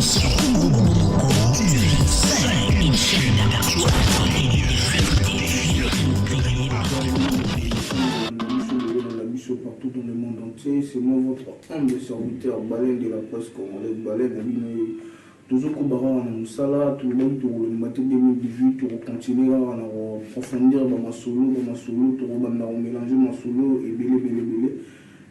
Partout dans le monde entier, c'est moi votre humble serviteur, Baleine de la presse congolaise, Baleine Abinoé. Toujours Koubara en Moussala, tout le monde, tout le matin 2018, tout continuer à approfondir dans ma solo, tout mélanger ma solo et belé.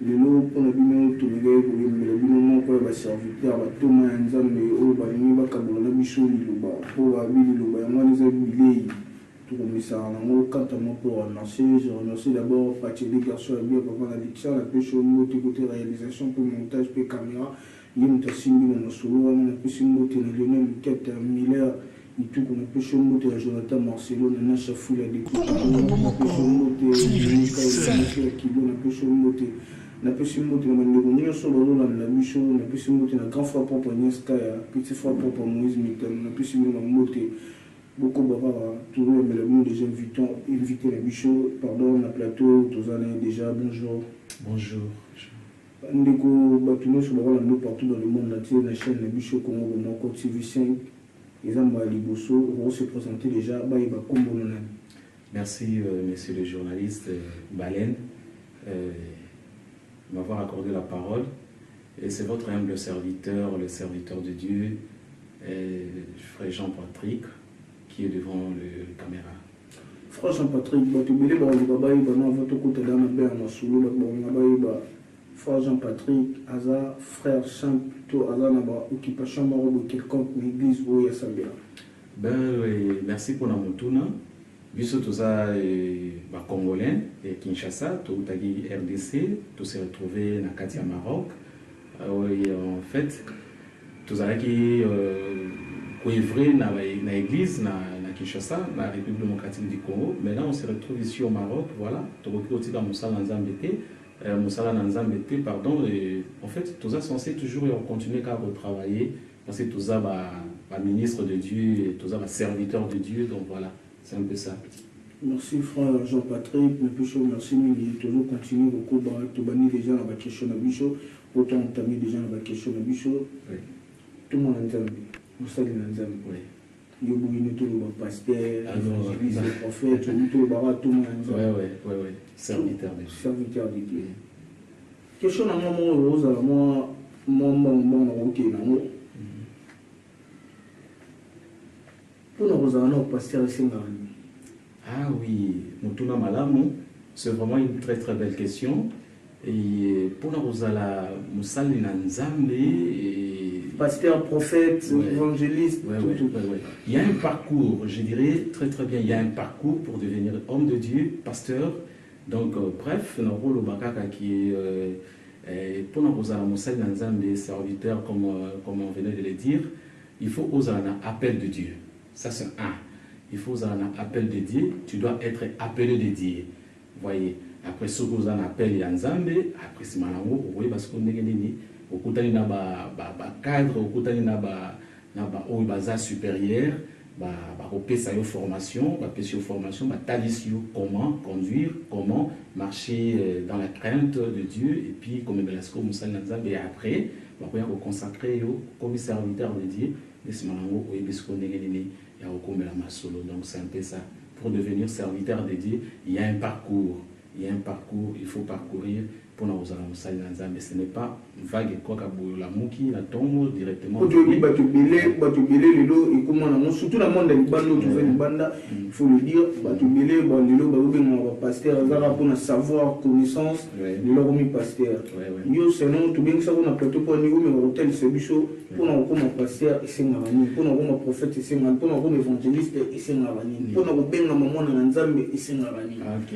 Le lot pour la bino, tout le gars, pour le bino, pour le serviteur, Thomas Nzambe, Balini, Bakabola, Bichou, pour la ville, les amis, tout comme ça, quant à moi pour remercier, je remercie d'abord Patrick des garçons et bien pour l'addiction, la pêche au mot, côté réalisation, pour montage, pour caméra, il y a une tassimbi dans le solo, on a pu monter Lionel Kette Miller, et tout qu'on a pu monter Jonathan Marcelo, on a chafou la découpe, on a pu monter Kilo, on a pu monter. On a pu monter la sur le rôle de la Michaud, on a pu monter la grande fois pour Nieskaya, petite fois pour Moïse Mittel, on a pu monter. Beaucoup toujours déjà invité la Bichot, pardon, la plateau, tous années déjà, bonjour. Bonjour. Ndeko Batuno sur le rôle partout dans le monde entier, la chaîne la Bichot Congo, mon TV5, les Amba Liboso, vont se présenter déjà, Baïba Kombo. Merci, monsieur le journaliste Baleine, m'avoir accordé la parole. Et c'est votre humble serviteur, le serviteur de Dieu, frère Jean-Patrick, qui est devant le caméra. Frère Jean-Patrick, frère Jean-Patrick, Aza, frère Saint, plutôt Aza Naba, occupation de quelconque église ou Yassambia. Merci pour la montuna. Biso toza Congolais et Kinshasa, tout RDC, tout s'est retrouvé dans Katia Maroc. En fait, tout ça qui œuvrer dans l'église, dans Kinshasa, dans la République démocratique du Congo. Maintenant, on se retrouve ici au Maroc, voilà. Tu retrouves aussi dans Moussala Nzambete, pardon. Et en fait, tout ça censé toujours continuer à retravailler, parce que tout ça va ministre de Dieu, et tout ça va serviteur de Dieu, donc voilà, c'est un peu ça. Merci frère Jean-Patrick, merci, mais toujours continuer beaucoup de banir déjà dans la question de Bichot, autant entamer déjà dans la question de Bichot. Tout le monde entend. Moussali Nzambe. Oui. Yobouine tout le pasteur, l'évangéliste, le prophète, tout le barat, tout le monde. Oui. Serviteur de Dieu. Serviteur de Dieu. Question à moi, ok, pour nous, nous pasteur Sengani. Ah oui, Mutuna Malamu, c'est vraiment une très très belle question. Et pour nous, Moussali Nzambe pasteur, prophète, évangéliste, tout. Il y a un parcours, je dirais très très bien, il y a un parcours pour devenir homme de Dieu, pasteur. Donc, bref, notre rôle au Bakaka qui est, pour nous, Moussali Nzambe, serviteur, comme on venait de le dire, il faut oser un appel de Dieu. Ça, c'est un. Il faut oser un appel de Dieu, tu dois être appelé de Dieu. Vous voyez, après ce que vous en appelez Nzambe, après c'est Malango, vous voyez, parce qu'on est gagné. Okutani na cadre, okutani na baza supérieur, opesa yo formation, talisio comment conduire, comment marcher dans la crainte de Dieu, et puis comme Belasco Moussali Nzambe, et après, on consacrer comme serviteur de Dieu, donc c'est un peu ça. Pour devenir serviteur de Dieu, il y a un parcours, il faut parcourir. Pour nous mais ce n'est pas vague quoi la mouki la tombe directement. Surtout la monde il faut le dire, pasteur pour savoir connaissance de leur pasteur. Yo sinon tout bien ça on a plutôt pour niveau mais hôtel c'est bichot pour nous comme pasteur et c'est ngani, pour nous comme prophète et c'est ngani, pour nous comme évangéliste et c'est ngani, pour nous comme maman na Nzambe et c'est ngani. OK.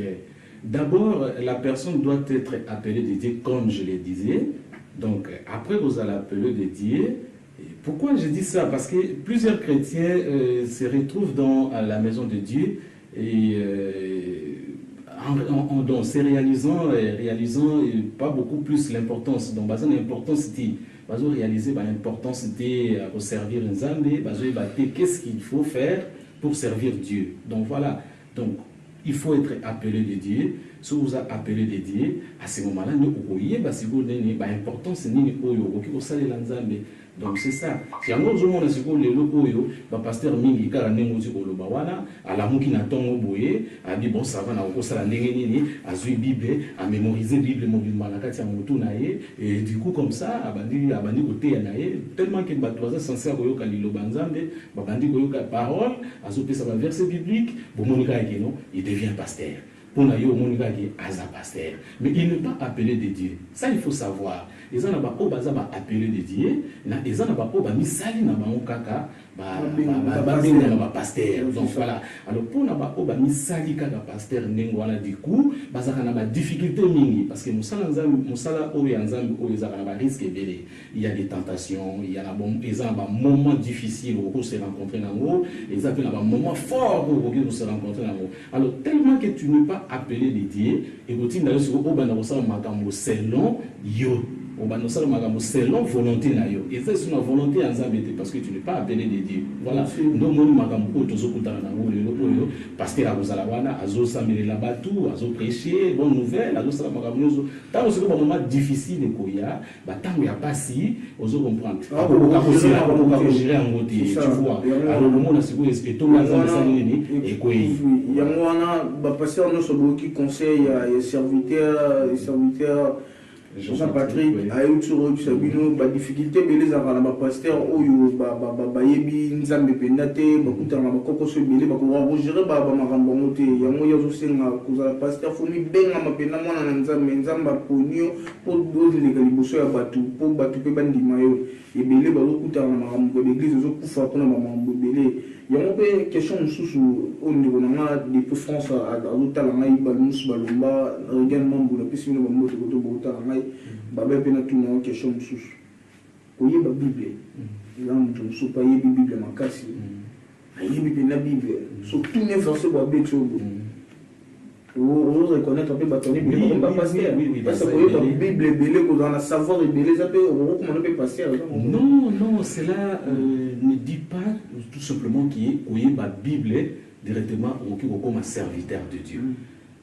D'abord, la personne doit être appelée de Dieu, comme je le disais. Donc, après, vous allez appeler de Dieu. Pourquoi je dis ça? Parce que plusieurs chrétiens se retrouvent dans la maison de Dieu et en se réalisant pas beaucoup plus l'importance. Donc, l'importance, c'était réaliser l'importance de servir Nzambe, qu'est-ce qu'il faut faire pour servir Dieu. Donc, voilà. Donc, il faut être appelé de Dieu. Si vous êtes appelé de Dieu, à ce moment-là, nous voyez, si vous avez l'importance, Donc c'est ça. Si on a un secours les locaux, pasteur mingi car nengo ti koloba wana ala muki na tongo boye a dit bon ça va na ko sala ndenge nini azui bible a mémoriser bible mobile na kati ya mutu na ye et du coup comme ça abandi côté na ye tellement que batoza sincère ko yoka liloba nzambe babandi ko yoka parole azo pesa ba verset biblique bon monika ke non il devient pasteur. Pour na yo monika ke aza pasteur. Mais il n'est pas appelé de Dieu. Ça il faut savoir. Les gens n'ont pas appelé de Dieu, les gens n'ont pas misali na bango kaka ba pasteur. Donc voilà. Alors pour na ba misali kaka pasteur nengo ala du coup, bazaka na ba difficulté mingi parce que musala o ya nzambe o ezaka na ba risque belé. Il y a des tentations, il y a un moment difficile où se rencontrer dans l'eau, et ça fait un moment fort où se rencontrer dans l'eau. Alors tellement que tu n'es pas appelé de Dieu, et que tu n'as pas selon yo. Selon volonté na yo. Et ça c'est une volonté en Zambie parce que tu n'es pas appelé de Dieu. Voilà. Nous moni makambo tozo kutana na ngolo pasteur azala wana azo samela la batu, azo prêcher bonne nouvelle, azo sala makambo zo. Tant c'est un moment difficile ko ya, ba tango ya pasi, ozo comprendre. Ko gérer en mode tu vois. Alors le monde a siko respecto na Zambie nini et ko yango wana ba pasteur no so qui conseil ya serviteur Jean-Patrick a eu sur Sabino ba difficulté mais les avana ba pasteur oyo ba yebi nzambe pendate ba kutana ba kokoso bele ba ko gérer ba makambo mote yango yazo senga kuza pasteur fomi benga mapenda mwana na nzamba ponio po dozi le kaliboso ya batu po batu pe bandima yo ebele ba kutana na makambo l'église zo kufa pona makambo bele yango pe question mususu au niveau na depuis France à l'hôtel ngai balmus balomba également pour la piscine ba moto ko to bota ngai ba be pe na tout na question mususu ko yeba bible là on so pa yebi bible makasi yebi pe na bible so tout ne verset ba be chobo on reconnaître un peu bâtonner mais on pas passer parce que la bible belé ko dans la savoir et belé ça peut on comment peut passer non cela ne dit pas tout simplement qui est la Bible directement comme un serviteur de Dieu.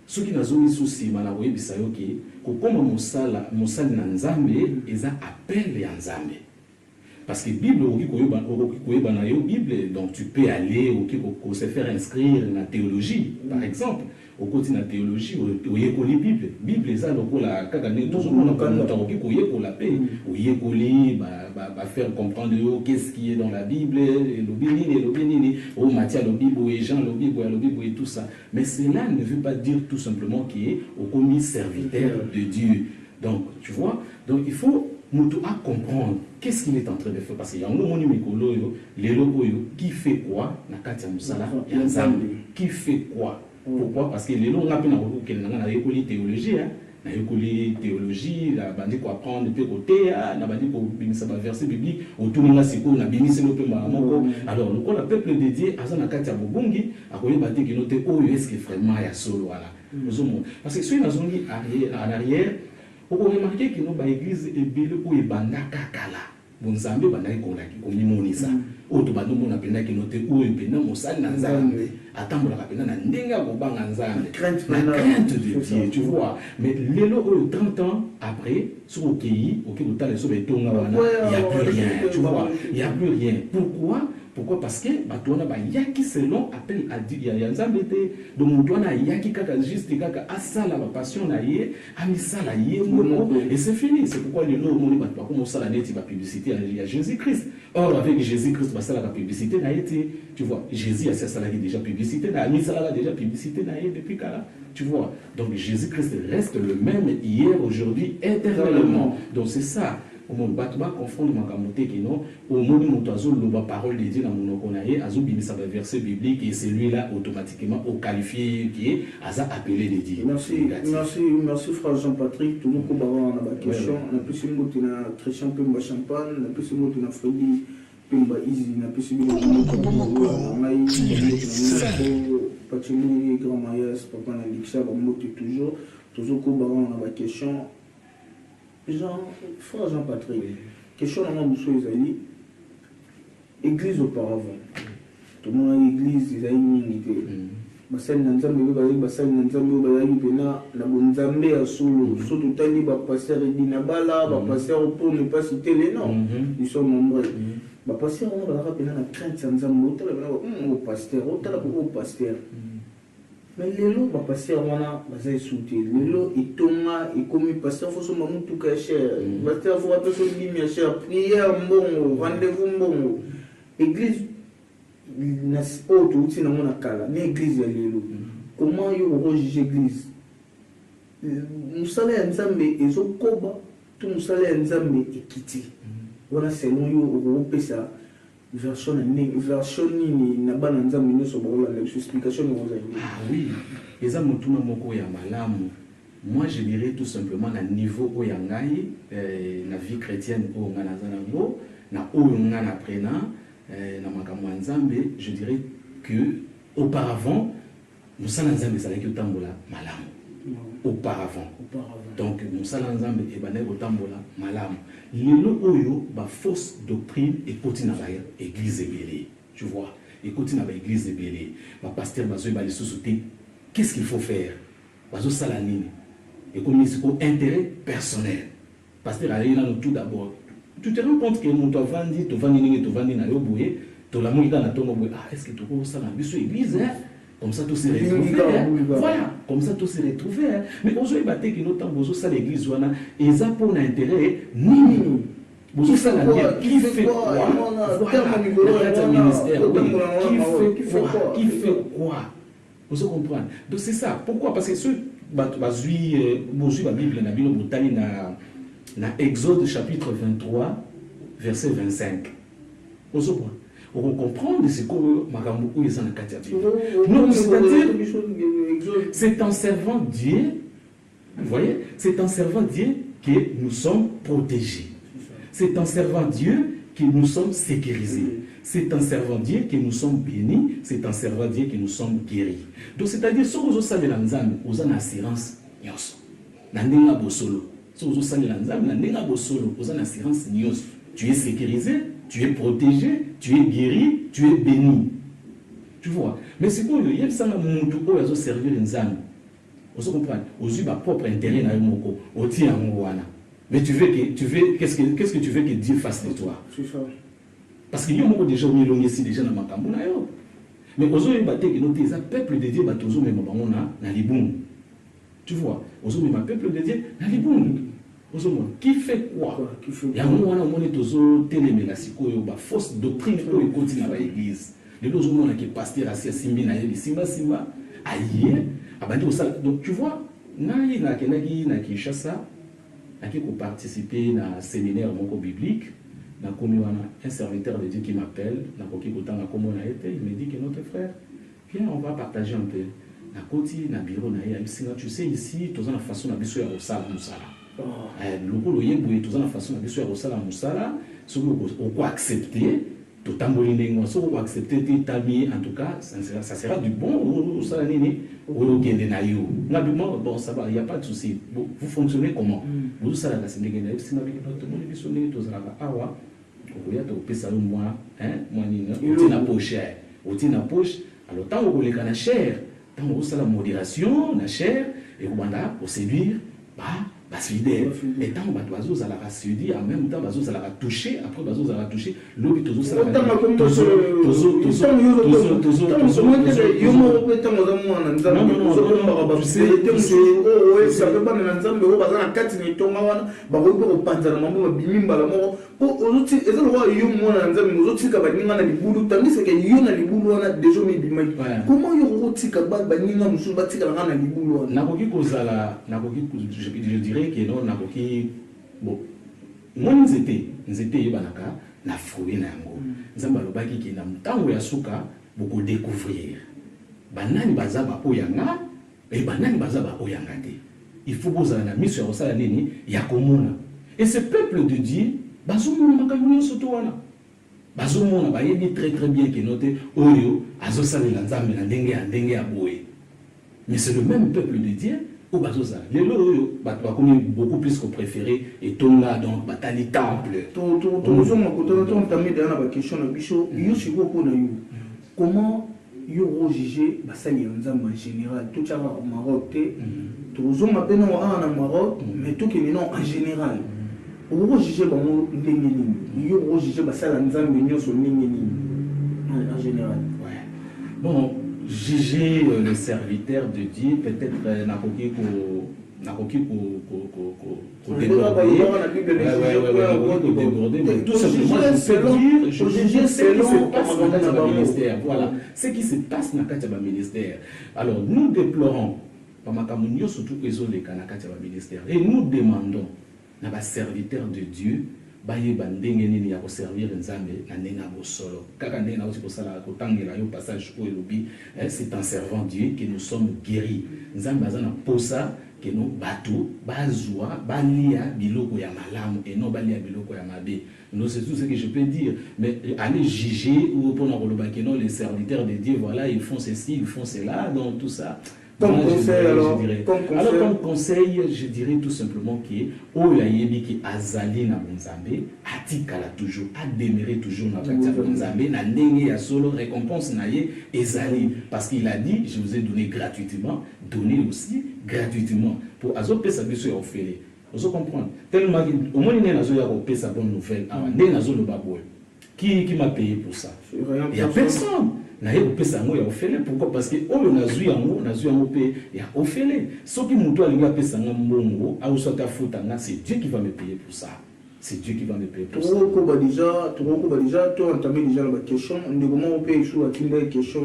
Ce qui n'a pas souci malawi bisayo qui comme musala na nzambe eza appel ya nzambe. Parce que Bible Bible donc tu peux aller au se faire inscrire dans la théologie par exemple. Au côté de la théologie, au yécoli Bible. Bible, ça, donc, la cagane, tout le monde a paix. Au yécoli, faire comprendre qu'est-ce qui est dans la Bible, le bénini, au Matthieu, le Bible, et Jean, le Bible, et tout ça. Mais cela ne veut pas dire tout simplement qu'il est au commis serviteur de Dieu. Donc, tu vois, donc il faut nous comprendre qu'est-ce qu'il est en train de faire. Parce qu'il y a un moment qui fait quoi, qui fait quoi. Pourquoi? Parce que les gens ont une théologie, théologie, la bandi ko apprendre de côté, la bandi ko bimisa ba verset biblique, autour de la siko na bimisa no pe moko. Alors le peuple dédié à ça na kati ya bobongi, akoye bandi ki note o est-ce que vraiment ya solo wala. Parce que ceux na zongi en arrière, on peut remarquer que nos ba église ebele ko ebanda kakala. Bonzambe bandaki ko mimonisa. Oto bando mona penda ki note o penda mosali na nzambe. Atambola kapena na ndenga ko banga nzambe. Crainte de Dieu, tu vois. Mais lelo 30 ans après, sur au pays, au Kibutale sur betonga wana, il y a plus rien, tu vois. Il y a plus rien. Pourquoi? Parce que batona ba yaki selon appel à Dieu ya nzambe te. Donc mutwana yaki kaka juste kaka asala ba passion na ye, amisala ye moko et c'est fini. C'est pourquoi le nom moni batwa comme ça la neti ba publicité à Jésus-Christ. Or avec Jésus-Christ ba sala la publicité na été, tu vois. Jésus a ça la déjà publicité na amisala déjà publicité na ye depuis kala, tu vois. Donc Jésus-Christ reste le même hier, aujourd'hui, éternellement. Donc c'est ça. Au monde batba confondre makamote qui non au monde montazo loba parole de Dieu dans mon okonaye azo bimisa ba verset biblique et celui-là automatiquement au qualifié qui est asa appelé de Dieu. Merci frère Jean-Patrick tout ko ba wana ba question na pesi moti na Christian Pemba Champagne na pesi moti na Freddy Pemba Easy na pesi moti na Pacheli Grand Mayas papa na Lixa ba moti toujours ko ba wana ba question frère Jean-Patrick, question dans mon boussole Isaïe, église auparavant. Tout le monde a église, Isaïe, basali na nzambe bazali basali na nzambe bazali pena na bonzambe ya solo so totali bapasteur edina bala bapasteur pour ne pas citer les noms ils sont nombreux bapasteur wana bazalaka pena na crainte ya nzambe otala pena pasteur otala pasteur mais lelo bapasteur wana baza esuti lelo etonga ekomi pasteur fo somba mutuka ya cher pasteur fo bapesa ondimi ya cher prière mbongo rendez-vous mbongo église na oyo touti nango na kala na église ya lelo comment yo okojuge église mosala ya nzambe ezokoba to mosala ya nzambe ekiti wana selon yo okopesa version nini na bana nzambe nyonso bakolanda biso explication ekozali oui eza motuna moko ya malamu. Moi je dirais tout simplement na niveau oyo ya ngai na vie chrétienne oyo nga naza nango na oyo nga na prena na makambo ya nzambe, je dirais que auparavant mosala nzambe ezalaki kotambola malamu auparavant. Donc mosala nzambe ebandaki kotambola malamu. Lelo oyo ba fausse doctrine ekoti na ba église ebele, tu vois, ekoti na ba église ebele, ba pasteur bazo ba lisusu te. Qu'est-ce qu'il faut faire? Bazo sala nini? Et comme il faut intérêt personnel. Pasteur a là tout d'abord. Tu te rends compte que mon to vandi na yo boye, to la moïda na tongo boye. Ah, est-ce que tu peux ça na biso église hein? Comme ça tout se retrouver. Voilà, comme ça tout se retrouver. Mais aujourd'hui baté que notre bozo ça l'église wana et ça pour l'intérêt nini. Bozo ça la qui fait quoi? Qui fait quoi? Vous comprenez? Donc c'est ça. Pourquoi? Parce que ceux qui la Bible na bino botali na Exode chapitre 23 verset 25. Vous comprenez? On comprend de ce que makambo ou les en katia Bible. Non, c'est-à-dire c'est en servant Dieu, vous voyez, c'est en servant Dieu que nous sommes protégés. C'est en servant Dieu que nous sommes sécurisés. C'est en servant Dieu que nous sommes bénis. C'est en servant Dieu que nous sommes guéris. Donc, c'est-à-dire, si vous avez l'anzame, vous avez une assurance. Tu es sécurisé, tu es protégé, tu es guéri, tu es béni. Tu vois. Mais c'est quoi, il y a ça qui servir l'anzame. Vous comprenez? Vous avez propre intérêt dans le monde. Mais qu'est-ce que tu veux que Dieu fasse de toi? C'est ça. Parce qu'il y a déjà mis ici déjà dans ma campagne. Mais aujourd'hui, il y a un peuple de Dieu dans les bons. Tu vois, aujourd'hui, il y a un peuple de Dieu dans les bons. Qui fait quoi? Il y a un moment où on est fausse doctrine pour continuer à l'église. Les deux hommes qui pasteur assis à Simba, donc tu vois, na Kinshasa, qui a participé à un séminaire biblique. Un serviteur de Dieu qui m'appelle, il me dit que notre frère, viens, on va partager un peu. Tu sais, ici, tu as une façon de faire accepter, en tout cas, ça sera du bon. Bon, ça va, il n'y a pas de souci. Vous fonctionnez comment? Vous savez, la poche. Alors, tant que vous avez cher, tant que vous avez la modération, la chair, et vous allez séduire, parce fidèle. Et tant que vous allez séduire, en même temps, vous allez toucher, après vous allez toucher, l'autre, je dirais que non, bon, moi nous étions na fruit na yango. Nzamba lobaki ki na mutango ya suka boko découvrir. Banani bazaba oyanga et banani bazaba oyanga te. Il faut bozala na mission ya osala nini ya komona. Et ce peuple de Dieu bazomona makambo nyonso to wana. Bazomona bayebi très bien que note oyo azosalela nzambe na ndenge ya boye. Mais c'est le même peuple de Dieu. Les lots, beaucoup plus que préféré et tout là donc batali temple. Comment yo juger basali ya nzambe en général tout ça au Maroc toujours m'appelle en Maroc mais tout qui non en général au juger bango ndenge nini yo juger basala nzambe nyonso ndenge nini en général. Ouais. Bon, juger le serviteur de Dieu peut-être nakoki ko déborder, mais tout simplement je peux dire ce qui se passe dans le ministère. Voilà, ce qui se passe dans le ministère. Alors nous déplorons surtout le ministère et nous demandons à serviteur de Dieu baye bandenge nini ya ko servir nzambe na nena bo solo kaka nena aussi ko sala ko tangela yo passage ko elobi c'est en servant Dieu que nous sommes guéris nzambe azana posa que nous batu bazwa balia biloko ya malamu et non balia biloko ya mabe. Non, c'est tout ce que je peux dire, mais aller juger ou pour que non les serviteurs de Dieu voilà ils font ceci ils font cela donc tout ça. Comme conseil, comme conseil, je dirais tout simplement que Oyayebi qui azali na Nzambe, atikala toujours, a déméré toujours na Nzambe, na nenge ya solo récompense na ye ezali parce qu'il a dit je vous ai donné gratuitement, donné aussi gratuitement pour azo pesa biso ya ofele. Vous comprenez? Tellement au moins il nazo ya pesa bonne nouvelle, ne nazo le baboy. Qui m'a payé pour ça? Il y a personne. Pourquoi? Parce que oh nazui yango pe ya ofele soki mutu alinga pesa nga mbongo au sota futanga c'est Dieu qui va me payer pour ça. C'est Dieu qui va me payer pour ça. Déjà toi entamé déjà la question de comment on peut sur la question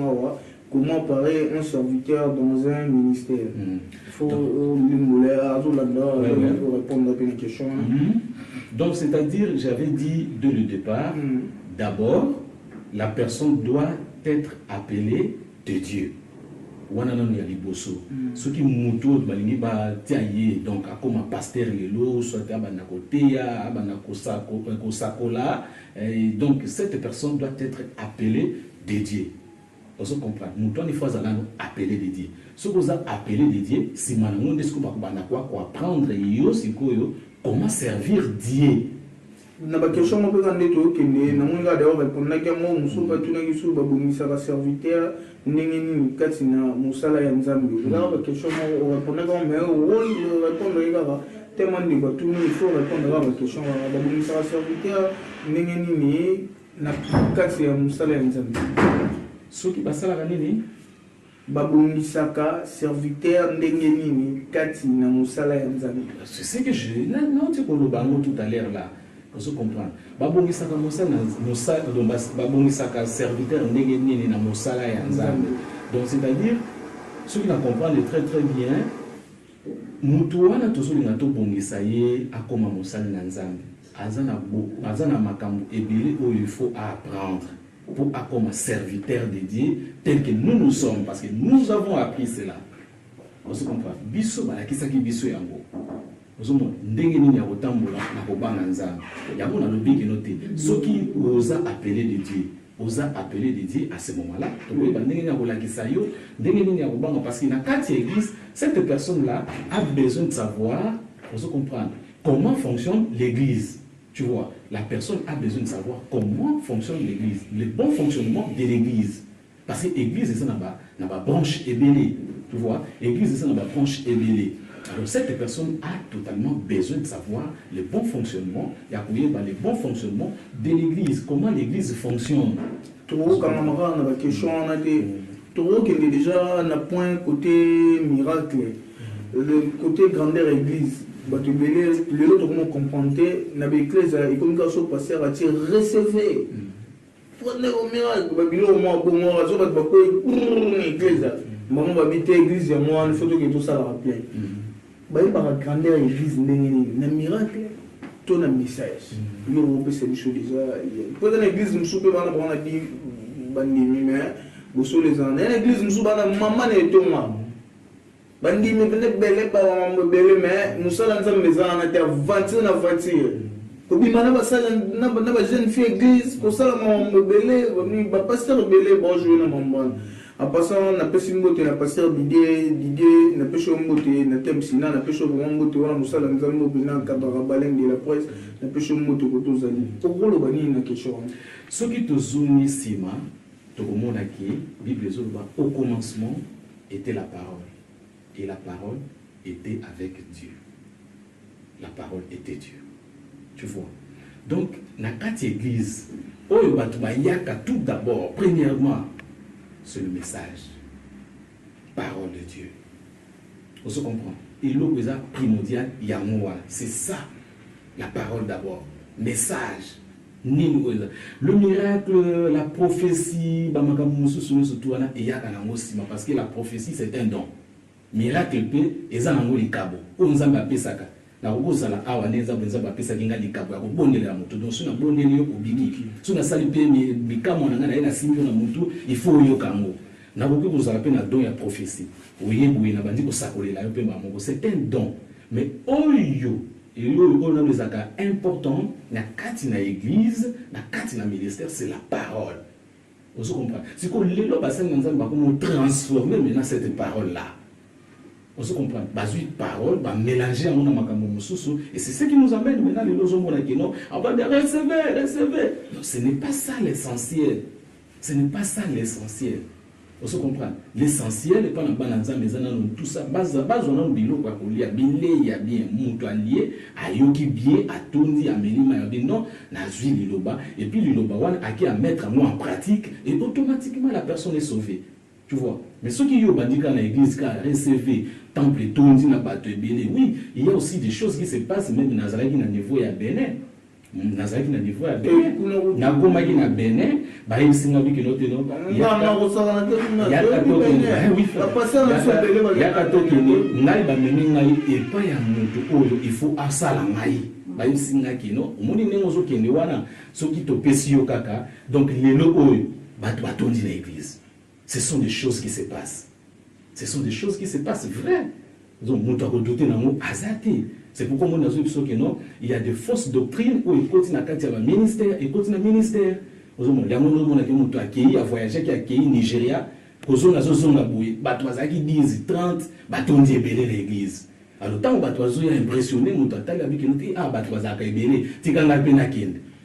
comment paraît un serviteur dans un ministère. Il faut répondre à une question. Donc c'est-à-dire j'avais dit dès le départ d'abord la personne doit être appelé de Dieu. Wanananou ya liboso. Ce qui muto balingi ba tiaye donc comme un pasteur lelo soit abana koteya abana kosakola donc cette personne doit être appelée de Dieu. Vous comprenez? Muto ni fois alano appelé de Dieu. Ce que vous appelé de Dieu, si manango ndesko ba bana quoi apprendre yo sikoyo comment servir Dieu. Na ba question mo peka ndeto kende na munga d'ailleurs répondre ke mo musuka tunaki su ba bongisa ba serviteur ndenge ni kati na musala ya nzambe na ba question mo répondre ko mais o répondre ika tellement de batu il faut répondre à la question ba bongisa ba serviteur ndenge ni na kati ya musala ya nzambe soki basala nini ba bongisaka serviteur ndenge nini kati na musala ya nzambe. C'est ce que je non tu ko lo bango tout à l'heure là. Vous comprenez? Babongisaka babongisaka serviteur ndenge nini na mosala ya nzambe. Donc c'est-à-dire ceux qui la comprennent très très bien mutu wana tozolinga tobongisa ye akoma mosala na nzambe azana makambo ebele oyo il faut apprendre pour akoma serviteur de Dieu tel que nous sommes parce que nous avons appris cela. Vous comprenez? Biso balakisaki biso yango. Ndenge nini ya kotambola na kobanga nzambe yango na lobiki noté soki oza appelé de Dieu oza appelé de Dieu à ce moment-là donc ndenge nini ya kolakisa yo ndenge nini ya kobanga parce que na kati église cette personne là a besoin de savoir vous comprenez comment fonctionne l'église. Tu vois, la personne a besoin de savoir comment fonctionne l'église, le bon fonctionnement de l'église parce que l'église c'est na ba branche ébélée. Tu vois, l'église c'est na ba branche ébélée. Alors cette personne a totalement besoin de savoir le bon fonctionnement, le bon fonctionnement de l'église, comment l'église fonctionne. Trop quand on a la question, on a dit, trop qu'il est déjà un point côté miracle, le côté grandeur église. Les autres comment comprendre, na l'église et comme quand son pasteur a dit recevez. Prenez au miracle, babilo moi bon moi raison de quoi l'église. Maman va habiter l'église et moi il faut que tout ça le rappelle. Par grandeur église na miracle ton message yo peut c'est chose déjà pour dans l'église nous souper bana on a dit bandi mais vous sur les ans l'église nous souper bana maman et toi bandi mais belle pas belle mais nous sommes ensemble les ans on a voiture na voiture ko bi mana ba sala na ba jeune fille église ko sala maman belle ba pasteur belle bonjour na maman. En passant, on a pêché une beauté, on a passé l'idée, on a pêché une beauté, on a pêché une beauté, on a pêché une beauté, on a pêché la presse, on a pêché une beauté, on a pêché une beauté. Pourquoi le bani na question? Ce qui te zoome ici, tout le monde a qui Bible au commencement était la parole et la parole était avec Dieu. La parole était Dieu. Tu vois. Donc, dans cette église, tout d'abord, premièrement, c'est le message. Parole de Dieu. On se comprend. Et l'eau primordial, c'est ça, la parole d'abord. Message. Le miracle, la prophétie, parce que la prophétie, c'est un don. Miracle, c'est un don. Na kozala awa neza benza bapesa kinga likabo ya kobondela moto donc suna bondeli yo obiki suna sali pe mikamo na ngana ina simbi na moto il faut yo kango na boki kozala pe na don ya prophétie oyebuye na bandi ko sakolela yo pe mamongo c'est un don mais oyo on a des actes importants na kati na église na kati na ministère c'est la parole. Vous comprenez? C'est que les lois bassin nzambe ba comment transformer maintenant cette parole là. On se comprend. Une parole, mélanger à mon et c'est ce qui nous amène maintenant les lois qui non, on va dire recevez. Non, ce n'est pas ça l'essentiel. Ce n'est pas ça l'essentiel. On se comprend. L'essentiel n'est pas dans bananza mais dans tout ça. Base on a un bilo quoi qu'on lit, il y a bien monto allié, ayoki bien, atondi, amelima bien non, nazui liloba et puis liloba wan aki à mettre moi en pratique et automatiquement la personne est sauvée. Tu vois. Mais ceux qui ont bandit dans l'église, qui ont recevé, temple et tout, oui, il y a aussi des choses qui se passent, même dans Nazareth, qui a niveau à Bénin. Nazareth, qui a niveau à Bénin. Nakoma qui a Bénin, il s'est dit que notre nom, il y a il faut l'église. Ce sont des choses qui se passent. Ce sont des choses qui se passent vraies. Donc, nous devons douter dans nos azati. C'est pourquoi nous avons dit que non, il y a des fausses doctrines où ils continuent à faire un ministère, ils continuent à ministère. Nous avons dit qu'il y a voyagé qui a accueilli Nigeria, nous avons dit 30, nous l'église. Alors, tant que nous avons impressionné, nous avons dit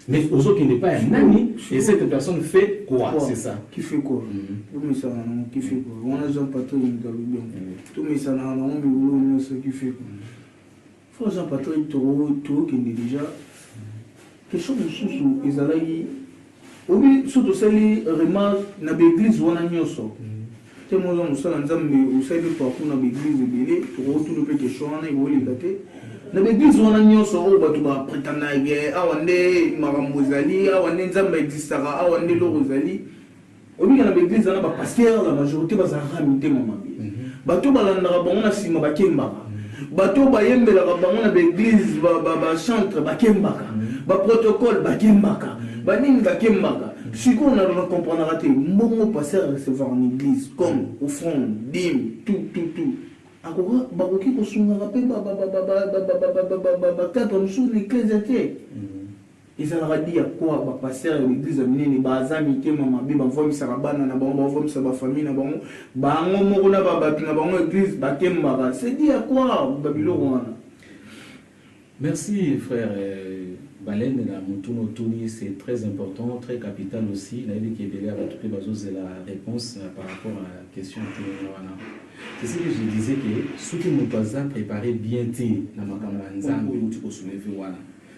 mais aux autres qui n'est pas un ami, et cette personne fait quoi? C'est ça. Qui fait quoi? Qui fait quoi? On a Jean Patrick tout mais ça n'a rien ce qui fait quoi? Faut Jean Patrick tout qui est déjà quelque chose de sous ils allaient oui surtout celle remarque na l'église on a nyoso c'est moi on s'en nzambe au sein de parcours na l'église belé tout le quelque chose on a volé daté na l'église on a nyonso o batu ba prétendre ye awande maramozali awande nzamba existara awande lorozali obi na l'église na ba pasteur la majorité bazaka mité mamabi bato balandaka bango na sima bakembaka bato bayembelaka bango na l'église ba chantre bakembaka ba protocole bakembaka banini bakembaka siko na comprendre raté mbongo pasteur recevoir en église comme offrande dîme tout akora bakoki kosunga pe cadre musu l'église était ezalaka dia quoi ba pasteur l'église minene baza mitema mabe bavomisaka bana na bango bavomisa bafamille na bango bango moko na babato na bango église bakembaka c'est dia quoi babiloko wana. Merci frère Baleine la Mutuno Tony, c'est très important, très capital aussi. Naïvi qui est belé avec tout c'est la réponse par rapport à la question de c'est ce que je disais que ce qui nous a préparé bien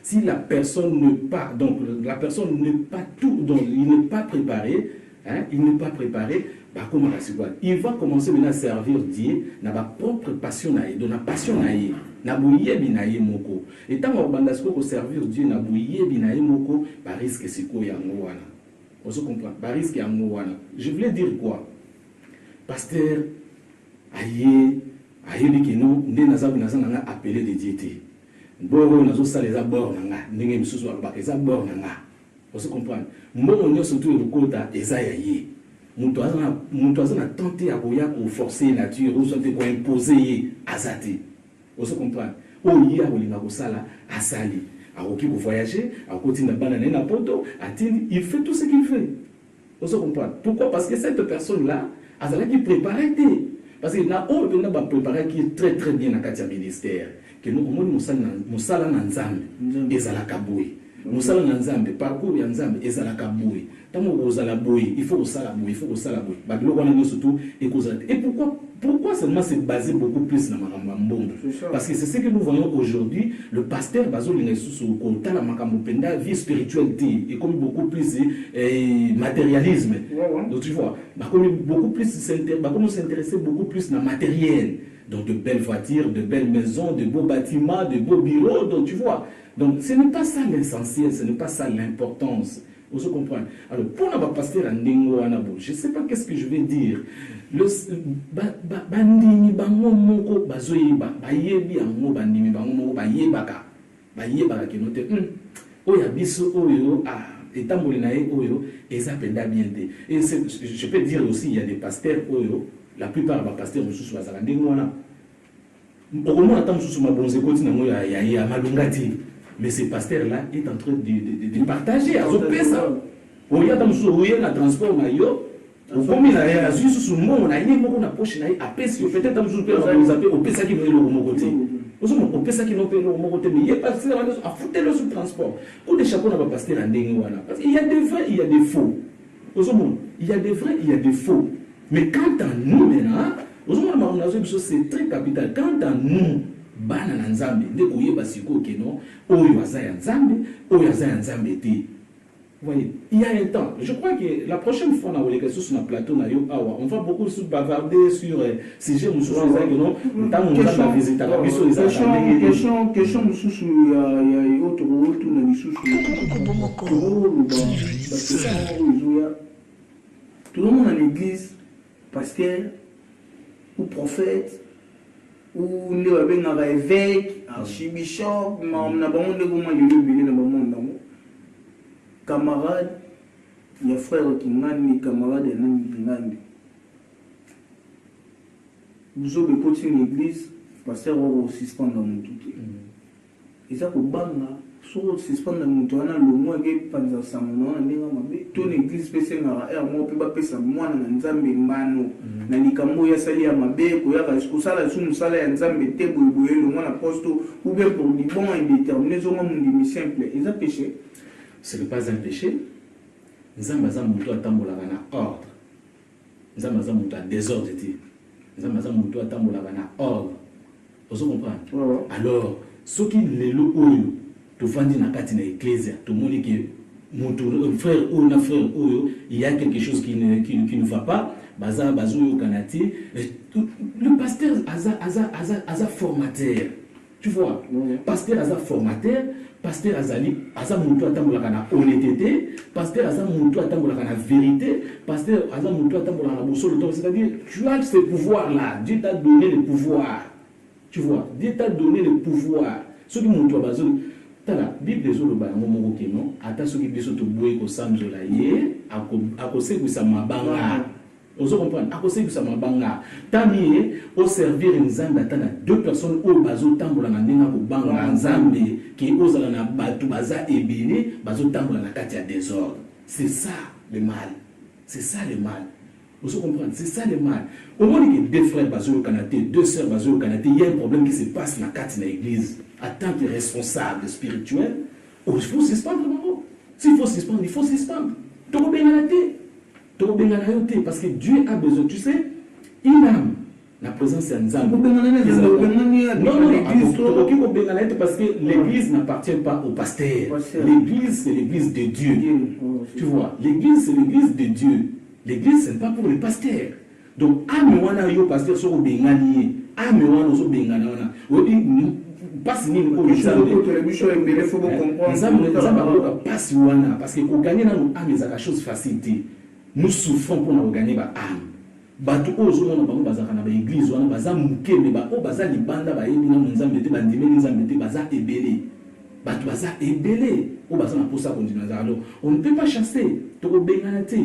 si la personne ne pas donc la personne n'est pas tout donc il n'est pas préparé hein, il n'est pas préparé bah comment il va commencer maintenant à servir Dieu dans sa propre passion dans la passion na bouyebi na ye moko et tant on banda ko servir Dieu na bouyebi na ye moko ba risque siko ya ngwana on se comprend ba risque ya ngwana je voulais dire quoi pasteur aye biki non nde nazabu nazanga appeler de diété mboro nazo saleza bord nanga ndenge misusu ba eza bord nanga on se comprend mboro nyo surtout lokota eza ya ye muntu azana tenter à koya ko forcer nature ou soit ko imposer azati on se comprend oyi a olinga ko sala asali akoki ko voyager akoti na bana na poto atini il fait tout ce qu'il fait on se comprend pourquoi parce que cette personne là azala qui préparer parce que na on peut pas préparer qui est très bien na katia ministère que nous au moins musala na nzambe ezala kaboué Mosala na nzambe parcours ya nzambe ezalaka boye tamo kozala boye il faut kosala boye il faut kosala boye babiloko wana nyonso tout ekozala et pourquoi seulement c'est basé beaucoup plus na makambo ya mbongo parce que c'est ce que nous voyons aujourd'hui le pasteur bazolinga lisusu kotala makambo penda vie spirituelle te et comme beaucoup plus matérialisme donc tu vois bakomi beaucoup plus s'intéresser beaucoup plus na matériel. Donc de belles voitures, de belles maisons, de beaux bâtiments, de beaux bureaux, donc tu vois. Donc ce n'est pas ça l'essentiel, ce n'est pas ça l'importance. Vous comprenez? Alors pour la pasteur Ndingo Anabo, je ne sais pas qu'est-ce que je vais dire. Le bandimi bango moko bazoyeba, bayebi ango bandimi bango moko bayebaka. Bayebaka ki note. Oya biso oyo etamboli na ye oyo ezapenda bien te. Et je peux dire aussi il y a des pasteurs oyo la plupart des pasteurs mususu bazala ndenge wana okomona ata mususu mabonze koti nango ya malungati mais ce pasteur là est en train de partager azopesa oya ata mususu oye na transport na yo okomi na ya susu mbongo na ye moko na poche na ye apesi yo peut-être mususu pe bazape opesaki no eloko moko te ozomo opesaki no pe eloko moko te mais ye pasteur wana afutelo sur transport ko de chapeau na ba pasteur ndenge wana parce qu'il y a des vrais il y a des faux ozomo il y a des vrais il y a des faux. Mais quant à nous maintenant, c'est très capital. Quant à nous, bana na nzambe, ndeko yeba siko keno, oyo azaya nzambe, oyo azaya nzambe te. Vous voyez, il y a un temps. Je crois que la prochaine fois on a les questions sur le plateau na yo awa, on va beaucoup bavarder sur sujet mususu ezaki non, ntango nzambe visiter la biso ezaki. Question mususu ya autre na lisusu. Tout le monde à l'église pasteur ou prophète ou évêque, archibishop, camarade, il y a frère qui ngani, camarade et ngani. Vous avez continué l'église, pasteur au suspendre dans mon tout. Et ça pour banga. Sur suspendre mon toit, le mois qui panza samona, ton église spéciale na moi peut pas pesa moi na nzambe mano na likambo ya sali ya mabe ko ya kusala su musala ya nzambe te boye le moi aposto ou bien pour du bon indéterminé zo mon simple et ça péché ce n'est pas un péché nzambe za muto atambola na ordre nzambe za muto désordre ti nzambe za muto atambola na ordre vous comprenez alors ce qui lelo oyo tu fandi na kati na ecclesia tu moni que mon frère ou na frère oyo il y a quelque chose qui ne va pas baza bazo kanati le pasteur aza formateur tu vois pasteur aza formateur pasteur azali aza mutu atambola na honnêteté pasteur aza mutu atambola na vérité pasteur aza mutu atambola na bosolo c'est-à-dire tu as ce pouvoir là Dieu t'a donné le pouvoir tu vois Dieu t'a donné le pouvoir ce qui mutu bazo la Bible est le bango moko keno ata soki biso to boye ko samzola ye akosekisa mabanga ozo comprendre akosekisa mabanga tani au servir nzambe ata na deux personnes au bazo tambola na ndenga ko banga nzambe ki ozala na batu baza ebele bazo tambola na kati ya désordre c'est ça le mal c'est ça le mal vous comprenez c'est ça le mal au moins que deux frères bazo kanate deux sœurs bazo kanate il y a un problème qui se passe na kati na église en tant que responsable spirituel, il faut suspendre. S'il faut suspendre, il faut suspendre. Parce que Dieu a besoin, tu sais, une âme, la présence est en Non, parce que l'église n'appartient pas au pasteur. L'église, c'est l'église de Dieu. Tu vois, l'église, c'est l'église de Dieu. L'église, ce n'est pas pour les pasteurs. Donc, âme, wana yo pasteur, so bengani, âme, wana so bengani, passe ni ko passe wana parce que pour gagner dans âme c'est chose facile nous souffrons pour nous gagner ba âme bato ozo na bango bazaka na ba église wana baza mukeme ba o baza libanda ba yebi na nzambe te bandime nzambe te baza ebele bato baza ebele o baza na posa continuer alors on ne peut pas chasser to ko bengana te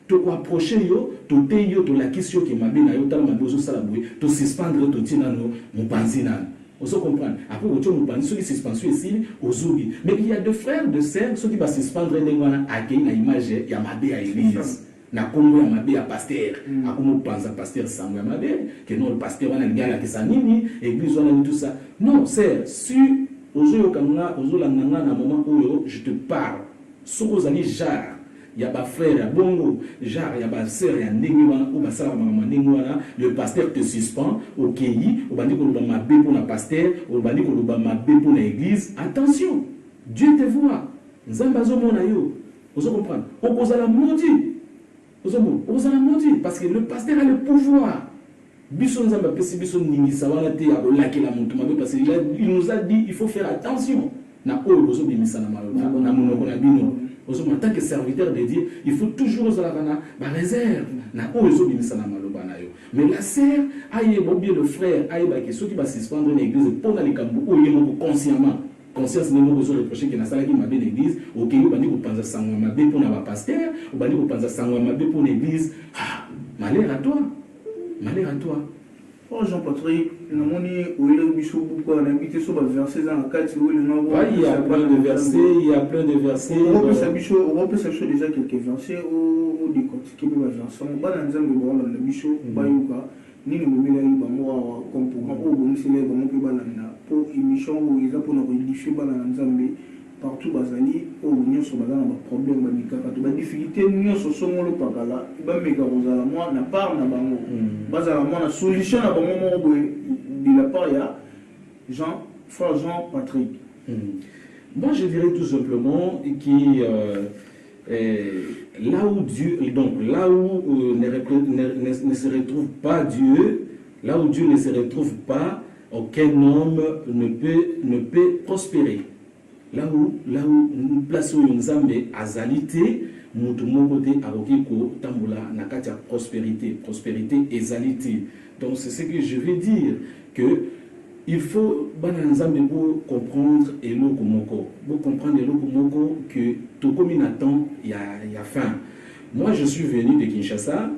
to ko approcher yo to te yo to la question qui m'a bien yo tala mabozo sala boy to suspendre to tina no mupanzi na. On se comprend. Après, on parle ceux qui suspendent ici, aux oubliés. Mais il y a deux frères, deux sœurs, ceux qui vont suspendre à l'image, il y a Mabé à l'église. Na Congo, il y a Mabé à pasteur. À comment pense à pasteur sans Mabé, que non, le pasteur, on a le gars qui s'anime, l'église, on a tout ça. Non, c'est sur ozoyokanga ozolanga na moment oyo je te parle soko ozali genre ya bafrère ya bongo genre ya basœur ya ndenge wana o basala mama ndenge wana le pasteur te suspend okei obandi koloba mabe mpona pasteur obandi koloba mabe mpona église. Attention, Dieu te voit, nzambe azomona yo, ozo comprendre, okozala maudit, okozala maudit parce que le pasteur a le pouvoir. Biso nzambe apesi biso ningisa wana te akolakela moto mabe parce qu'il nous a dit il faut faire attention na oyo bozobimisa na maloba na monoko na bino. En tant que serviteur de Dieu, il faut toujours la réserve. Mais la sœur, bien le frère, ceux qui vont suspendre l'église pour les camps, consciemment. Conscience n'est pas besoin de reprocher qu'il y a qui m'a bien l'église, ok, vous allez vous penser à ma bé pour la pasteur, vous allez vous penser à ma bé pour l'église. Malheur à toi. Malheur à toi. Oh Jean-Patrick, il y a plein de versets, on peut s'afficher déjà quelques versets au décortiquer les versets. On va dans le bichot, ni le milieu comme pour émission où ils ont pour nous édifier partout bazali au union sur bazana ba problème ba mikaka to ba difficulté union so songo lo pakala ba meka kozala moi na part na bango bazala moi na solution na bango mo de la part ya frère Jean-Patrick. Moi je dirais tout simplement que là où Dieu donc là où ne se retrouve pas Dieu, là où Dieu ne se retrouve pas, aucun homme ne peut prospérer. Là où nous plaçons Nzambe azalité, mutumoko te arokiko tambola nakatia prospérité ezalité. Donc c'est ce que je veux dire que il faut bananzambe pour comprendre eloko moko. Pour comprendre eloko moko que tout comme il attend il y a fin. Moi je suis venu de Kinshasa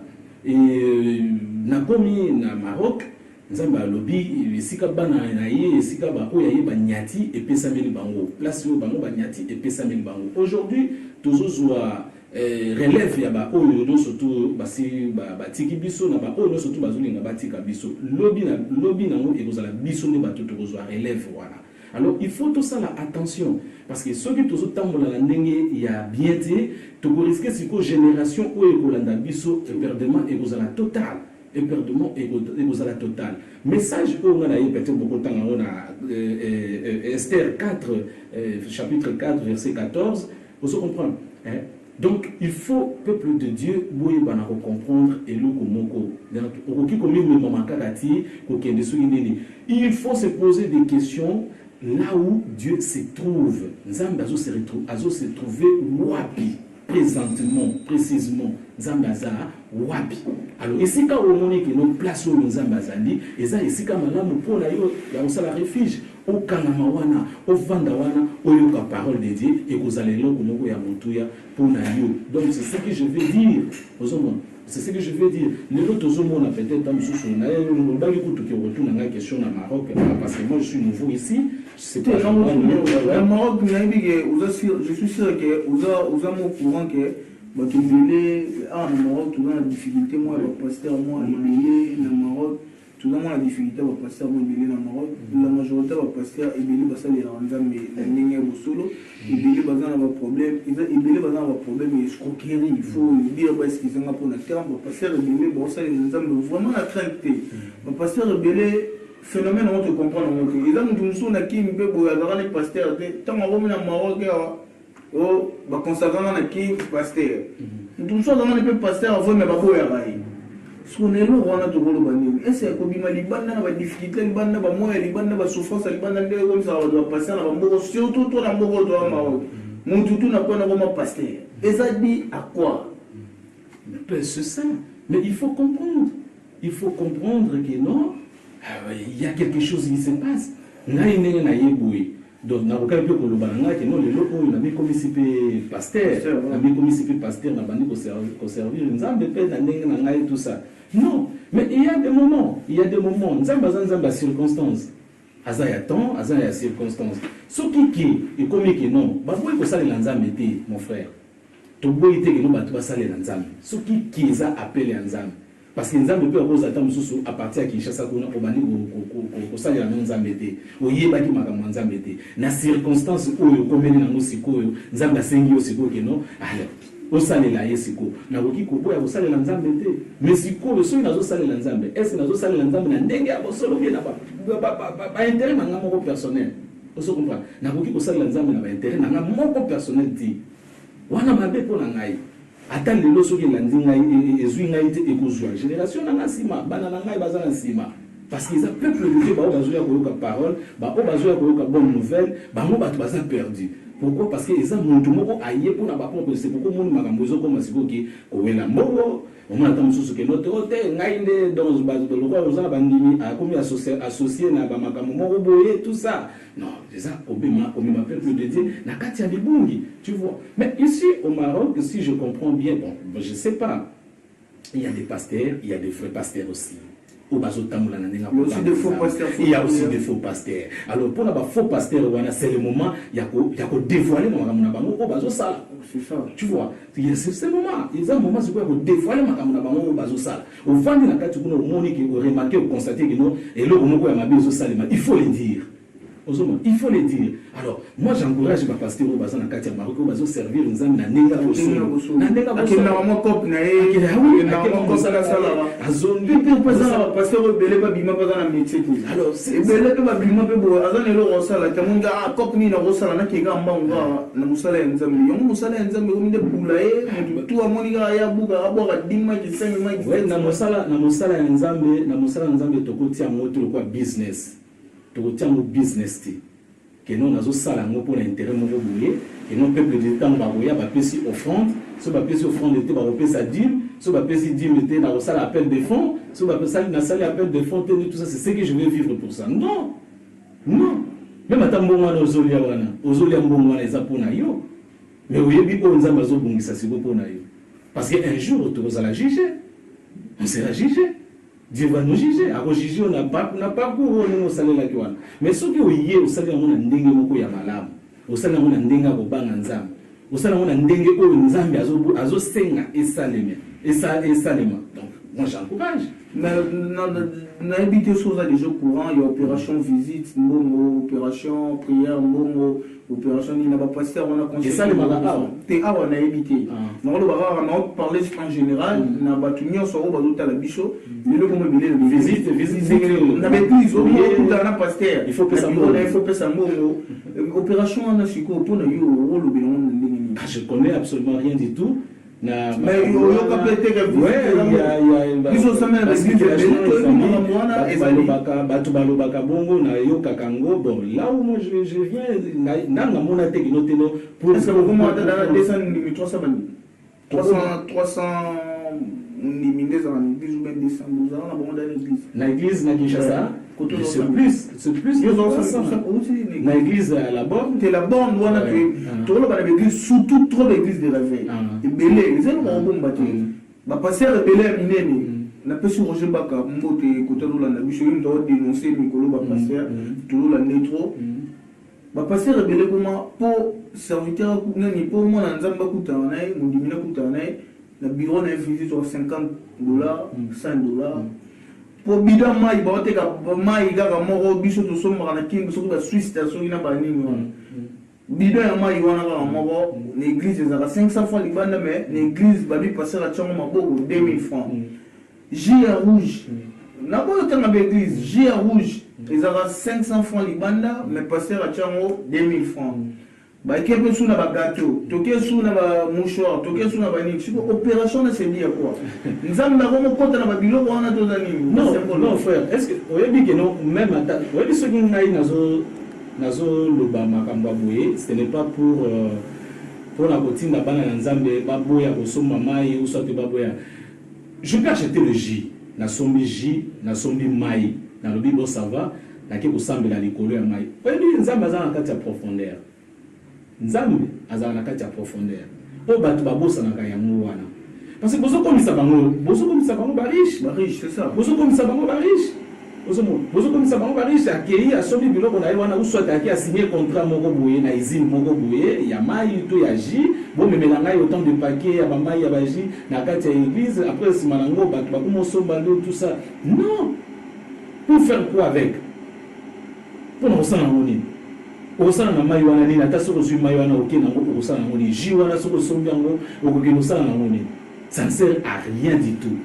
et nakomi na Maroc. Nzamba lobby esika bana na ye esika ba oya ye ba nyati et pesameli bango place yo bango ba nyati et pesameli bango. Aujourd'hui tozozwa relève ya ba oyo do surtout basi ba tiki biso na ba oyo surtout bazolinga batika biso lobby na ngo ekozala biso ne ba tozozwa relève voilà. Alors il faut tout ça là attention parce que ceux qui tozotambola la ndenge ya bien te to risquer siko génération oyo ekolanda biso perdement ekozala total. Éperdument et aux à la totale. Message qu'on a peut-être beaucoup de temps Esther 4, chapitre 4, verset 14, vous comprenez. Donc il faut, peuple de Dieu, comprendre et il faut se poser des questions là où Dieu se trouve. Nzambe se trouver wapi. Présentement, précisément, Zambaza, Wapi. Alors, ici, quand on dit que nous plaçons nos Zambazali, et ça, ici, quand on pour la la refuge, au Kanamawana, au Vandawana, au Yoka parole de Dieu, et vous allez là, comme vous avez pour Nayo. Donc, c'est ce que je veux dire aux hommes. C'est ce que je veux dire. Les autres hommes, on a peut-être un sous on a retourne à la question au Maroc, parce que moi, je suis nouveau ici. C'est pas le Maroc, je suis sûr que vous avez au courant que le Maroc, tout la difficulté, moi, le pasteur, moi, le Maroc, tout le monde a la difficulté, le pasteur, moi, le Maroc, la majorité, le pasteur, il y a des solo, il y a des problèmes, il escroquerie, il faut dire parce qu'ils ont pour la terre, le pasteur, il y a vraiment la crainte. Le pasteur, phénomène on te comprend ils ont dit nous na qui peut boire les pasteurs tant on va na Maroc oh ba consacrer na qui pasteur nous sommes dans les pasteurs avant mais ba boya bai sonelo wana to bolo bani est-ce que bima libanda na ba difficulté libanda ba moya libanda ba souffrance libanda ndé comme ça ba pasteur na ba mboko surtout to na mboko to Maroc mutu tu na kwa na ba pasteur et ça dit à quoi c'est ça mais il faut comprendre que non. Il y a quelque chose qui se passe. Donc, dans le cas de il a mis comme si pasteur, n'a pas conserver, tout ça. Non, mais il y a des moments, Nzamba circonstances. Aza ya temps, aza ya circonstances. Ce qui est comme que non, il ça les mon frère. Tobo était que nous battu ça les Nzamba. Ce qui est appelé Nzamba. parce que nzambe peut cause ata mususu à partir ya Kinshasa kuna obandi ko salela na nzambe te oyebaki makambo nzambe te na circonstance oyo komeli nango sikoyo nzambe asengi yo sikoyo keno alors osalela ye sikoyo nakoki koboya kosalela nzambe te mais sikoyo soki nazosalela nzambe est ce que nazosalela nzambe na ndenge ya bosolo bien na ba intérêt na nga moko personnel oso comprendre nakoki kosalela nzambe na ba intérêt na nga moko personnel ti wana mabe mpo na ngai ata lelo soki elandi ngai ezwi ngai te ekozwa génération na nga nsima bana na ngai baza na nsima parce que eza peuple de Dieu bao bazoya koyoka parole bao bazoya koyoka bonne nouvelle bango bato baza perdu. Pourquoi? Parce que eza muntu moko aye mpona bapropre c'est pourquoi moni makambo ezokoma sikoki kowela mbongo omona ata mosusu ke note ote ngai nde donc lokwa oza na bandimi akomi associé na bamakambo moko boye tout ça non eza komema peuple de Dieu na kati ya libungi tu vois. Mais ici au Maroc si je comprends bien bon je sais pas il y a des pasteurs il y a des vrais pasteurs aussi. Il y a aussi des faux pasteurs. Il y a aussi des faux pasteurs. Alors pour les faux pasteurs, c'est le moment il y a que dévoiler c'est ça. Tu vois, c'est le moment. Il y a un moment où il faut dévoiler au vent de la carte, on remarque, on constate que non, et là il faut le dire. Il faut le dire. Alors, moi j'encourage les pasteurs au bazar na Katia Maroc, au servir les amis na nenga boso. Na nenga boso. Akina mama cop na e. Akina mama cop na sala. Azoni. Pe pasteur pasteur belé ba bima bazar na métier tout. Alors, c'est belé pe ba bima pe bo azoni lo rosala tamunga cop ni na rosala na kega mbanga na musala ya nzambi. Yo musala ya nzambi ko minde pula e tu amoni ga ya buka aboka dimma ki semi mai. Ouais, na musala ya nzambi tokoti ya moto kwa business. Tokoti ya business ti. Que nous avons ça pour l'intérêt de et non peuple de temps baroya ba pesi offrande so ba pesi offrande était ba pesa dîme so ba pesi dîme était na ça l'appel de fonds so ba pesa na ça l'appel de fonds tout ça c'est ce que je vais vivre pour ça non même ata mbongo na ozolia mbongo na eza pona yo mais oyebi ko nzamba zo bongisa siko pona yo parce que un jour tu vas la juger on sera jugé. Dieu va nous juger. À juger, on n'a pas couru au salaire là qui va. Mais ce qui est au salaire, on a n'dengue moko ya malam. Au salaire, on a n'dengue au bang nzam. Au salaire, on a n'dengue au nzambi azo senga et salema. Donc, moi j'encourage. Na habité chose à des jours courants, il y a opération visite, momo, opération prière, momo, opération ni na ba pasteur on a conseillé. Et ça les malaka. Té awa na habité. Na lo ba on parler en général, na ba tunyo so ba do la bicho, le ko mo bilé visite. Na ba église au na pasteur. Il faut que ça momo. Opération on a siko pour na yo rôle bi on. Je connais absolument rien du tout. Mais il y a ils ont ça même bon là où moi je viens na mon techno pour est-ce que vous m'entendez dans 300 l'église na Kinshasa c'est plus na l'église à la borne c'est la borne wana to lo ba l'église surtout trop l'église de réveil et belé c'est le bon bâti ba passer belé minene na pesi Roger Baka mbote côté lo na biso ndo dénoncer Mikolo ba passer tout la netro ba passer belé comment pour serviteur nani pour moi na nzamba kutana naye mundimina kutana naye le bureau n'a visité sur $50, $100. Pour bidon mai, bah t'es capable mai gars moro biso to somme na king so la Suisse station ina ba nini bidon ya mai wana ga moro l'église za 500 francs libanda mais l'église ba lui passer la chongo maboko 2000 francs. Gia rouge. Na bo tanga ba église Gia rouge ils ont 500 francs libanda mais passer la chongo 2000 francs. Bah kepe sous na ba gâteau toke sous na ba mouchoir toke sous na ba nini siko opération na c'est bien quoi nzamba comme compte na ba biloko wana to nani non frère est-ce que oyebi que non même ata oyebi ce qui ngai nazo loba makambo boye ce n'est pas pour la routine na bana nzambe ba boya ko somba mai ou soit ba boya je peux acheter le jus na sombi mai na lobi bo ça va na ke ko sambela likolo ya mai oyebi nzamba za na kati ya profondeur nzambe azala na kati ya profondeur o bato babosana yango wana parce que bozo komisa bango ba riche c'est ça bozo komisa bango ba riche Bozo comme ça bango ba riche accueilli a sobi biloko na wana ou soit a signé contrat moko boye na usine moko boye ya mai to ya ji bo memela ngai autant de paquets ya ba mai ya ba ji na kati ya église après si manango ba ko somba tout ça non pour faire quoi avec pour nous sana ngoni o sana na mai wana ni na taso ko mai wana o kena ngo ko sana ngoni ji wana so ko sombi ngo o ko keno sana ngoni ça ne sert à rien du tout.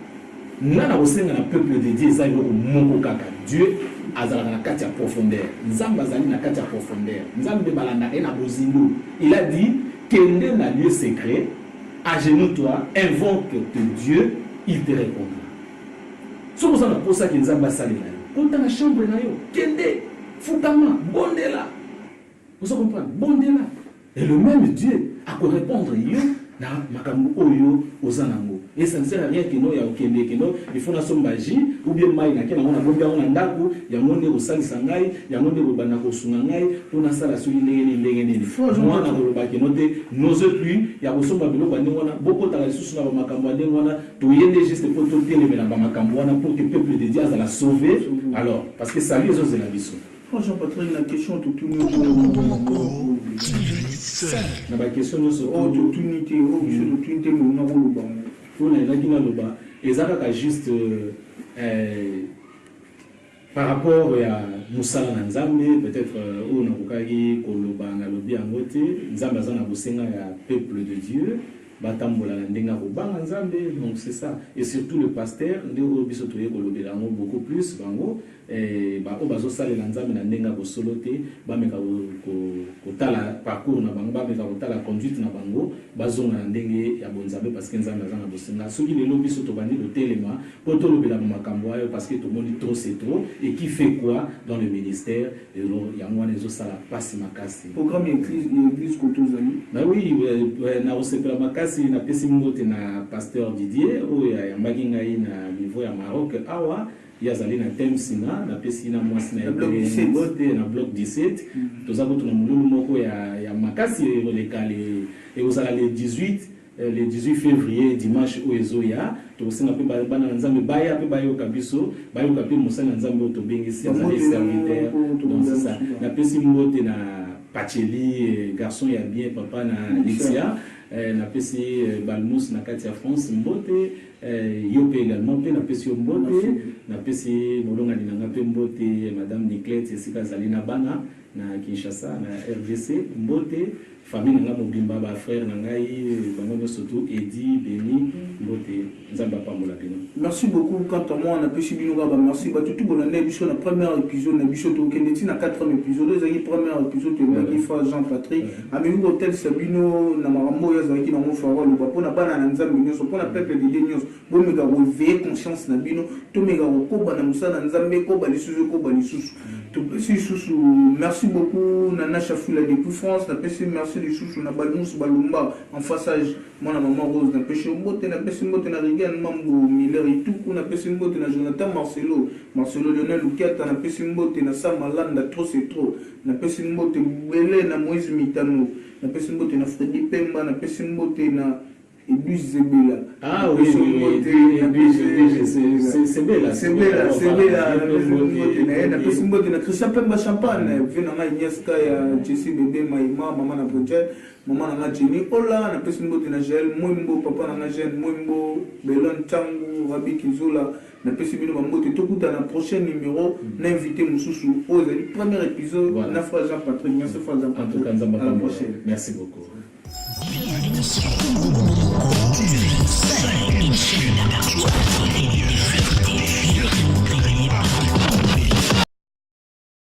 Nana osenga na peuple de Dieu ça yoko moko kaka Dieu azala na kati ya profondeur nzamba azali na kati ya profondeur nzambe balanda na bozindo il a dit kende na lieu secret agenouille-toi invoque Dieu il te répondra so ko sana posa ke nzamba salela kota na chambre na yo kende fukama bondela vous comprenez bondela et le même Dieu a ko répondre yo na makambo oyo ozanango et ça ne sert à rien que no ya okende que no il faut na sombaji ou bien mai na kena mona bomba ona ndako ya monde osalisa ngai ya monde bobana ko sunga ngai pona sala suli ndenge nini moi na koloba que no te n'ose plus ya kosomba biloko ndenge wana boko tala susu na makambo ndenge wana to yende juste pour to tele na makambo wana pour que le peuple de Dieu la sauver alors parce que ça lui est de la mission. Jean-Patrick, la question de tout la question sur l'opportunité, juste par rapport à Moussala Nzambe, peut-être on a Koloba Nalobi Angote, Nzamba Zana Bosenga, peuple de Dieu. Donc c'est ça. Et surtout le pasteur, beaucoup plus, et bazo sale lanzame na ndenga ko solote ba meka ko tala parcours na bango ba meka ko tala conduite na bango bazonga na ndenge ya bonzambe parce que nzambe azana bosenga soki lelo biso to bandi do telema po to lobela makambo ayo parce que to moni trop c'est trop et qui fait quoi dans le ministère et ya mwana ezo sala pasi makasi programme église kotozali na oui na osepela makasi na pesi mbote na pasteur Didier o ya mbaki ngai na niveau ya Maroc awa yazali na thème sina na pesi na mwasi na bloc 17 tozako tuna mululu moko ya makasi le kale et osala le 18 février dimanche o ezoya to singa pe bana nzambe baya pe bayo kabiso bayo kapi musana nzambe to bengisi azali serviteur donc c'est ça na pesi mbote na Pacheli garçon ya bien papa na Alexia na pesi Balmous na kati ya France mbote yope également pe na pesi mbote na pesi molonga dinanga pe mbote madame Niclette esika zali na bana na Kinshasa na RDC mbote famille nanga mobimba ba frère nangai bango surtout Edi Beni mbote nzamba pambola pino. Merci beaucoup quant à moi on a pesi bino ba merci ba tout bolanda biso na premier épisode na biso to kendeti na 4e épisode ezaki premier épisode to ki fa Jean-Patrick amemi hotel Sabino na marambo ya zaki na mo faro lo ba pona bana na nzambe nyoso pona peuple de Dieu nyoso bo mega réveiller conscience na bino to mega ko ba na musana nzambe ko ba lisusu ko ba lisusu to pesi susu merci beaucoup Nana Chafoula depuis France na pesi merci les sous na Balmous Balumba en façage moi na maman Rose na pesi mbote na pesi mbote na Regan Mambo Miller et tout na pesi mbote na Jonathan Marcelo Lionel Lukiata na pesi mbote na Samalanda trop c'est trop na pesi mbote Belé na Moïse Mitano na pesi mbote na Freddy Pemba na pesi mbote na Edwige Zebela. Ah oui, c'est Bella. Na pesi mbote na Christian Pemba Champagne vena na Ignaska ya Jesse bébé Maïma maman na Bridget maman na Jenny Ola na pesi mbote na Joël Mwembo papa na Jeanne Mwembo Belon Tangu Rabi Kizola na pesi bino mbote tokuta na prochain numéro na invité Mususu ozali premier épisode na Frère Jean-Patrick merci Frère Jean-Patrick à la prochaine merci beaucoup